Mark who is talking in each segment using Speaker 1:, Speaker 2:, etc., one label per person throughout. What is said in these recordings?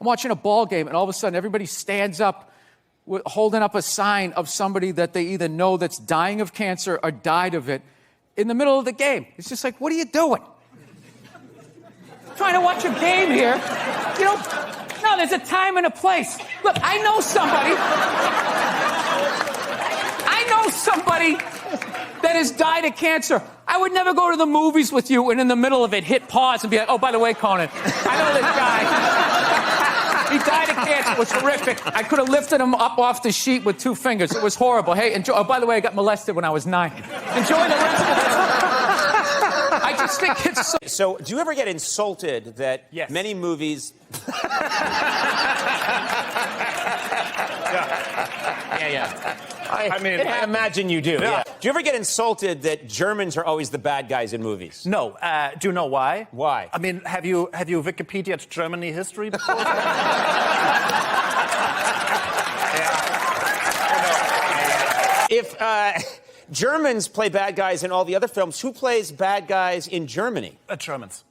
Speaker 1: I'm watching a ball game, and all of a sudden, everybody stands up, holding up a sign of somebody that they either know that's dying of cancer or died of it in the middle of the game. It's just like, what are you doing? Trying to watch a game here. You know, no, there's a time and a place. Look, I know somebody that has died of cancer. I would never go to the movies with you and in the middle of it hit pause and be like, oh, by the way, Conan, I know this guy. He died of cancer. It was horrific. I could have lifted him up off the sheet with 2 fingers. It was horrible. Hey, enjoy. Oh, by the way, I got molested when I was 9. Enjoy the rest of it. I just think it's
Speaker 2: so... do you ever get insulted that many movies... Yeah. I imagine you do. Yeah. Do you ever get insulted that Germans are always the bad guys in movies?
Speaker 3: No. Do you know why?
Speaker 2: Why?
Speaker 3: I mean, have you Wikipedia'd Germany history before?
Speaker 2: If Germans play bad guys in all the other films, who plays bad guys in Germany?
Speaker 3: Germans.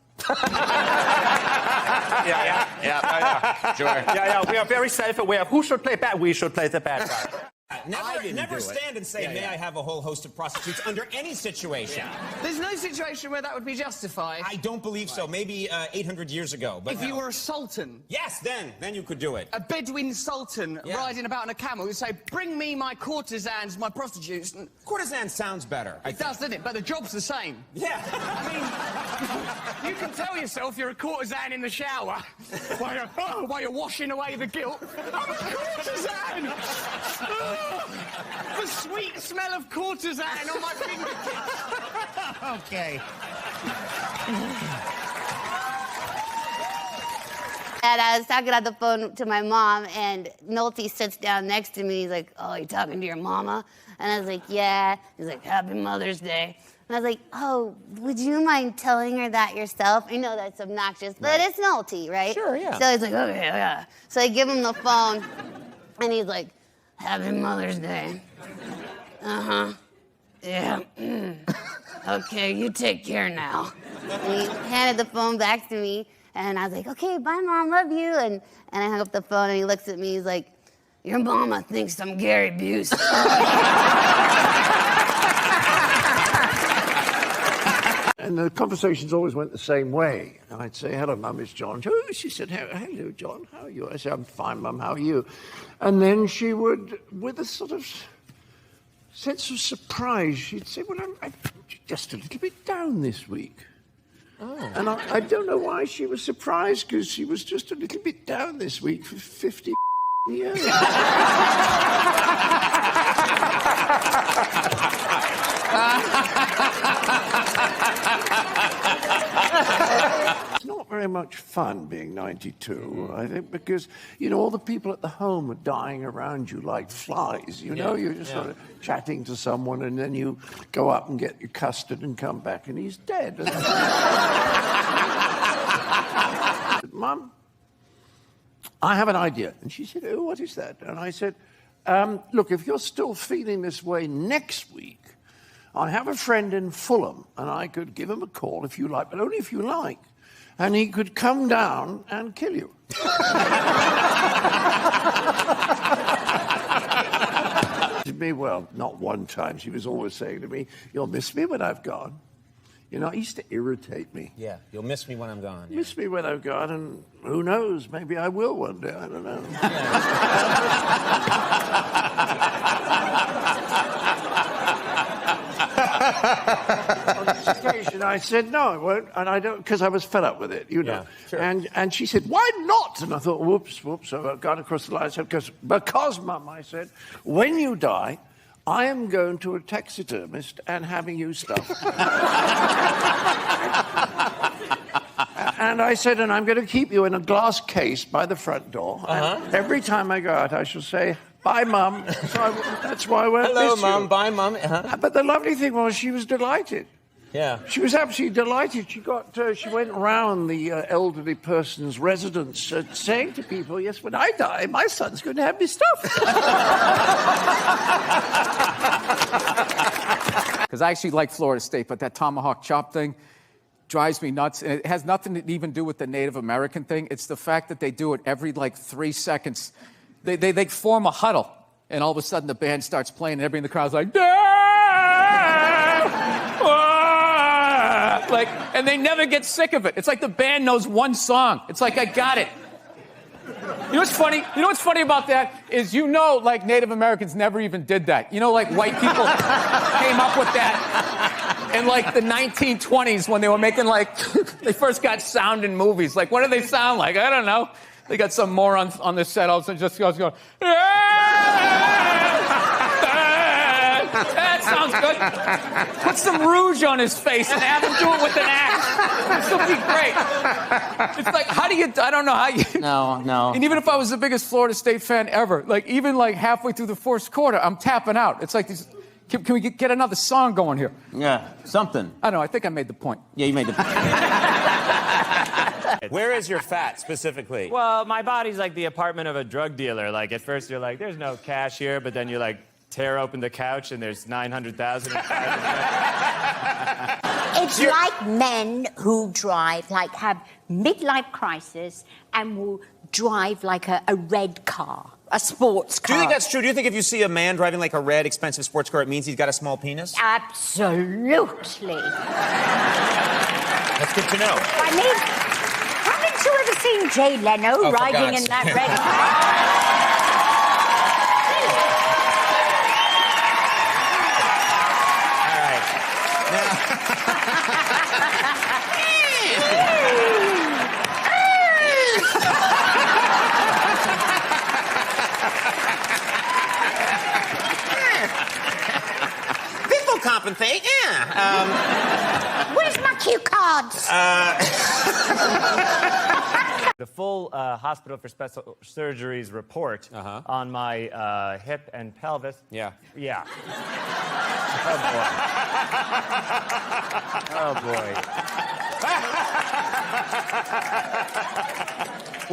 Speaker 2: Yeah. Sure.
Speaker 3: Yeah. We are very self-aware. Who should play bad? We should play the bad guy.
Speaker 2: Never stand and say, may I have a whole host of prostitutes under any situation.
Speaker 4: There's no situation where that would be justified.
Speaker 2: I don't believe so. Maybe 800 years ago. But
Speaker 4: if you were a sultan.
Speaker 2: Yes, then you could do it.
Speaker 4: A Bedouin sultan riding about on a camel who'd say, bring me my courtesans, my prostitutes.
Speaker 2: Courtesan sounds better.
Speaker 4: It does, doesn't it? But the job's the same.
Speaker 2: Yeah.
Speaker 4: I mean, you can tell yourself you're a courtesan in the shower while you're washing away the guilt. I'm a courtesan! The sweet smell of courtesan on my fingertips.
Speaker 2: Okay.
Speaker 5: And I was talking on the phone to my mom, and Nolte sits down next to me. He's like, oh, you talking to your mama? And I was like, yeah. He's like, Happy Mother's Day. And I was like, oh, would you mind telling her that yourself? I know that's obnoxious, but it's Nolte, right?
Speaker 2: Sure, yeah.
Speaker 5: So he's like, okay, yeah. So I give him the phone, and he's like, Happy Mother's Day. Uh-huh. Yeah. Okay, you take care now. And he handed the phone back to me, and I was like, okay, bye, Mom, love you. And I hung up the phone, and he looks at me, he's like, your mama thinks I'm Gary Busey.
Speaker 6: And the conversations always went the same way. I'd say, hello, Mum, it's John. Oh, she said, hello, John, how are you? I said, I'm fine, Mum, how are you? And then she would, with a sort of sense of surprise, she'd say, well, I'm just a little bit down this week. Oh. And I don't know why she was surprised, because she was just a little bit down this week for 50 years. It's not very much fun being 92, I think, because, you know, all the people at the home are dying around you like flies. You know, you're just sort of chatting to someone, and then you go up and get your custard and come back, and he's dead. Mum, I have an idea. And she said, oh, what is that? And I said, look, if you're still feeling this way next week, I have a friend in Fulham, and I could give him a call if you like, but only if you like. And he could come down and kill you. To me, well, not one time. She was always saying to me, you'll miss me when I've gone. You know, it used to irritate me.
Speaker 2: Yeah, you'll miss me when I'm gone. Yeah.
Speaker 6: Miss me when I'm gone, and who knows, maybe I will one day, I don't know. On this occasion, I said, no, I won't, and I don't, because I was fed up with it, you know. Yeah, sure. And she said, why not? And I thought, whoops. So I got across the line. I said, because, Mum, I said, when you die, I am going to a taxidermist and having you stuffed. And I said, and I'm going to keep you in a glass case by the front door. And every time I go out, I shall say, bye, Mum. So that's why I won't
Speaker 2: Hello,
Speaker 6: miss
Speaker 2: Mum.
Speaker 6: you.
Speaker 2: Bye, Mum.
Speaker 6: But the lovely thing was, she was delighted.
Speaker 2: Yeah.
Speaker 6: She was absolutely delighted. She went round the elderly person's residence saying to people, yes, when I die, my son's going to have me stuff.
Speaker 1: Because I actually like Florida State, but that tomahawk chop thing, drives me nuts, and it has nothing to even do with the Native American thing. It's the fact that they do it every, like, 3 seconds. They form a huddle, and all of a sudden the band starts playing, and everybody in the crowd's like, like, and they never get sick of it. It's like the band knows one song. It's like, I got it. You know what's funny? You know what's funny about that is, like, Native Americans never even did that. Like, white people came up with that in, like, the 1920s when they were making, like, they first got sound in movies. Like, what do they sound like? I don't know. They got some moron on the set all of a sudden just goes going, that sounds good. Put some rouge on his face and have him do it with an axe. This will be great. It's like, I don't know how you...
Speaker 2: No.
Speaker 1: And even if I was the biggest Florida State fan ever, like, even, like, halfway through the first quarter, I'm tapping out. It's like, can we get another song going here?
Speaker 2: Yeah, something.
Speaker 1: I don't know. I think I made the point.
Speaker 2: Yeah, you made the point. Where is your fat, specifically?
Speaker 7: Well, my body's like the apartment of a drug dealer. Like, at first you're like, there's no cash here, but then you, like, tear open the couch and there's 900,000.
Speaker 8: It's like men who drive, like, have midlife crisis and will drive like a red car, a sports car.
Speaker 2: Do you think that's true? Do you think if you see a man driving like a red, expensive sports car, it means he's got a small penis?
Speaker 8: Absolutely.
Speaker 2: That's good to know.
Speaker 8: I mean, haven't you ever seen Jay Leno riding in that red car?
Speaker 2: Compensate, yeah.
Speaker 8: Where's my cue cards?
Speaker 7: The full Hospital for Special Surgeries report on my hip and pelvis.
Speaker 2: Yeah.
Speaker 7: Yeah. Oh, boy.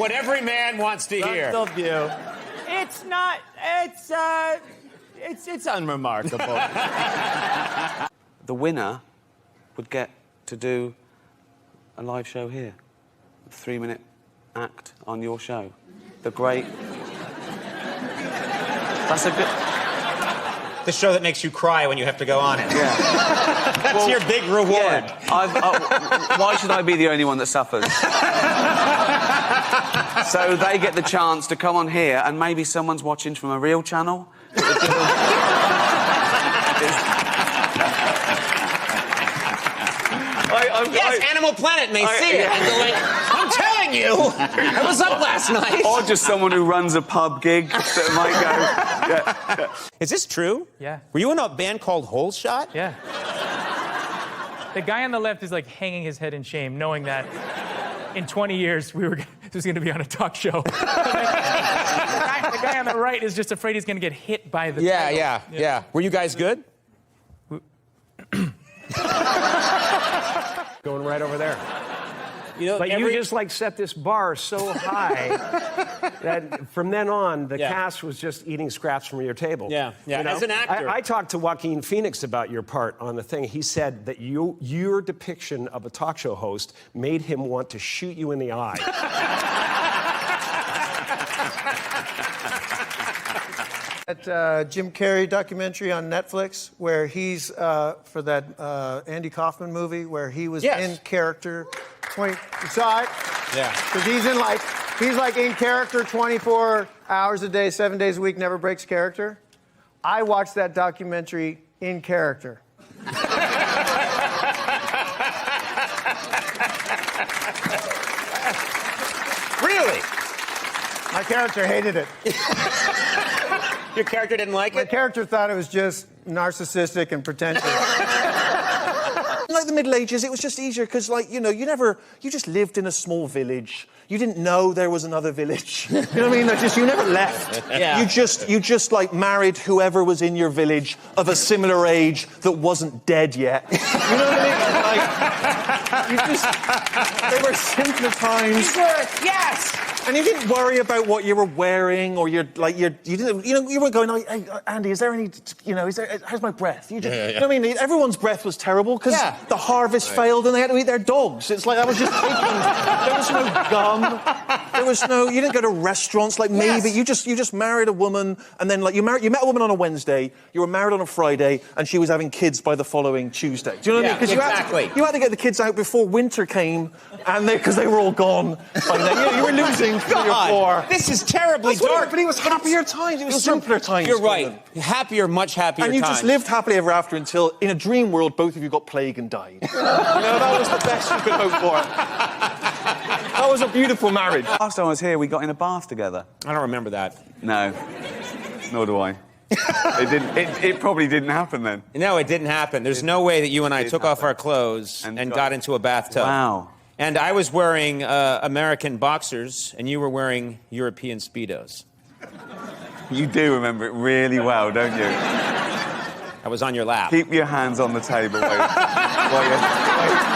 Speaker 2: What every man wants to hear.
Speaker 7: Frontal view. It's not... It's unremarkable.
Speaker 9: The winner would get to do a live show here. A 3-minute act on your show. The great... That's a good...
Speaker 2: The show that makes you cry when you have to go on it.
Speaker 9: Yeah.
Speaker 2: That's your big reward.
Speaker 9: Yeah. Why should I be the only one that suffers? So they get the chance to come on here and maybe someone's watching from a real channel.
Speaker 2: Yes, Animal Planet may see it and go like, I'm telling you, I was up last night.
Speaker 9: Or just someone who runs a pub gig that might go... Yeah.
Speaker 2: Is this true?
Speaker 1: Yeah.
Speaker 2: Were you in a band called Hole Shot?
Speaker 10: Yeah. The guy on the left is, like, hanging his head in shame, knowing that in 20 years this was going to be on a talk show. The guy on the right is just afraid he's going to get hit by the title.
Speaker 2: Yeah. Were you guys good?
Speaker 6: Going right over there.
Speaker 11: But you just, like, set this bar so high that from then on, the cast was just eating scraps from your table.
Speaker 2: Yeah.
Speaker 11: You know?
Speaker 2: As an actor.
Speaker 11: I talked to Joaquin Phoenix about your part on the thing. He said that your depiction of a talk show host made him want to shoot you in the eye.
Speaker 12: That Jim Carrey documentary on Netflix, where he's for that Andy Kaufman movie, where he was in character. You saw it?
Speaker 2: Yeah.
Speaker 12: Because he's in character 24 hours a day, 7 days a week, never breaks character. I watched that documentary in character.
Speaker 2: Really?
Speaker 12: My character hated it.
Speaker 2: Your character didn't like it?
Speaker 12: My character thought it was just narcissistic and pretentious.
Speaker 13: Like the Middle Ages, it was just easier because, like, you just lived in a small village. You didn't know there was another village. You know what I mean? You never left.
Speaker 2: Yeah.
Speaker 13: You just like married whoever was in your village of a similar age that wasn't dead yet. You know what I mean? Like, they were simpler times.
Speaker 2: Yes!
Speaker 13: And you didn't worry about what you were wearing, or you weren't going, oh, hey, Andy, is there any, how's my breath? You just, you know what I mean? Everyone's breath was terrible because the harvest failed and they had to eat their dogs. It's like, that was just there was no gum. There was no, you didn't go to restaurants like me, but you just married a woman, and then like you met a woman on a Wednesday, you were married on a Friday, and she was having kids by the following Tuesday. Do you know what I mean? Because you had to get the kids out before winter came, and because they were all gone by then. You were losing 3 or 4.
Speaker 2: This is terribly dark.
Speaker 13: But it was happier times. It was simpler times.
Speaker 2: You're right. Happier, much happier
Speaker 13: times. And you
Speaker 2: times.
Speaker 13: just lived happily ever after until, in a dream world, both of you got plague and died. That was the best you could hope for. That was a beautiful marriage.
Speaker 9: Last time I was here, we got in a bath together.
Speaker 2: I don't remember that.
Speaker 9: No. Nor do I. It probably didn't happen then.
Speaker 2: No, it didn't happen. There's no way that you and I took off our clothes and got into a bathtub.
Speaker 9: Wow.
Speaker 2: And I was wearing American boxers, and you were wearing European Speedos.
Speaker 9: You do remember it really well, don't you?
Speaker 2: I was on your lap.
Speaker 9: Keep your hands on the table. Wait.